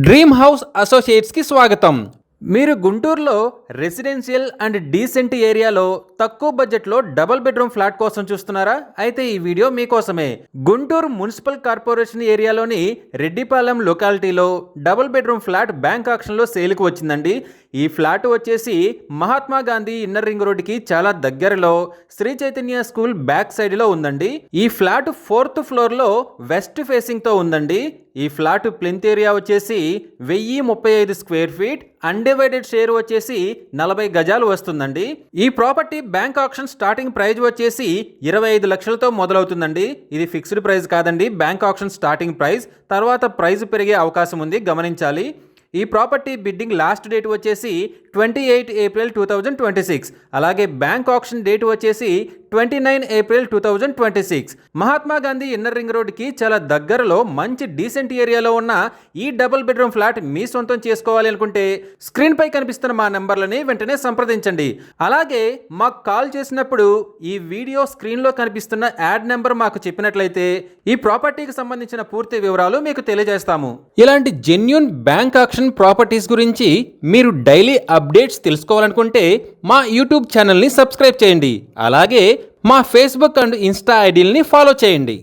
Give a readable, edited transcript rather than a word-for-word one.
Dream house అసోసియేట్స్కి స్వాగతం. మీరు గుంటూరులో రెసిడెన్షియల్ అండ్ డీసెంట్ ఏరియాలో తక్కువ బడ్జెట్లో డబుల్ బెడ్రూమ్ ఫ్లాట్ కోసం చూస్తున్నారా? అయితే ఈ వీడియో మీకోసమే. గుంటూరు మున్సిపల్ కార్పొరేషన్ ఏరియాలోని రెడ్డిపాలెం లొకాలిటీలో డబుల్ బెడ్రూమ్ ఫ్లాట్ బ్యాంక్ ఆక్షన్లో సేల్కి వచ్చిందండి. ఈ ఫ్లాట్ వచ్చేసి మహాత్మా గాంధీ ఇన్నర్ రింగ్ రోడ్డుకి చాలా దగ్గరలో శ్రీ చైతన్య స్కూల్ బ్యాక్ సైడ్లో ఉందండి. ఈ ఫ్లాట్ 4th ఫ్లోర్లో వెస్ట్ ఫేసింగ్తో ఉందండి. ఈ ఫ్లాట్ ప్లింత్ ఏరియా వచ్చేసి 1035 స్క్వేర్ ఫీట్, అన్డివైడెడ్ షేర్ వచ్చేసి 40 గజాలు వస్తుందండి. ఈ property bank auction starting price వచ్చేసి 25 లక్షలతో మొదలవుతుందండి. ఇది ఫిక్స్డ్ ప్రైస్ కాదండి, బ్యాంక్ ఆక్షన్ స్టార్టింగ్ ప్రైస్. తర్వాత ప్రైస్ పెరిగే అవకాశం ఉంది, గమనించాలి. ఈ ప్రాపర్టీ బిడ్డింగ్ లాస్ట్ డేట్ వచ్చేసి 28 ఏప్రిల్ 2026. అలాగే బ్యాంక్ ఆక్షన్ డేట్ వచ్చేసి 29 April 2026. Mahatma Gandhi inner ring రోడ్కి చాలా దగ్గరలో మంచి డీసెంట్ ఏరియాలో ఉన్న ఈ డబుల్ బెడ్రూమ్ ఫ్లాట్ మీ సొంతం చేసుకోవాలి అనుకుంటే స్క్రీన్ పై కనిపిస్తున్న మా నెంబర్లని వెంటనే సంప్రదించండి. అలాగే మాకు కాల్ చేసినప్పుడు ఈ వీడియో స్క్రీన్లో కనిపిస్తున్న యాడ్ నెంబర్ మాకు చెప్పినట్లయితే ఈ ప్రాపర్టీకి సంబంధించిన పూర్తి వివరాలు మీకు తెలియజేస్తాము. ఇలాంటి జెన్యూన్ బ్యాంక్ ఆక్షన్ ప్రాపర్టీస్ గురించి మీరు డైలీ అప్డేట్స్ తెలుసుకోవాలనుకుంటే మా యూట్యూబ్ ఛానల్ని సబ్స్క్రైబ్ చేయండి. అలాగే మా ఫేస్బుక్ అండ్ ఇన్స్టా ఐడీలని ఫాలో చేయండి.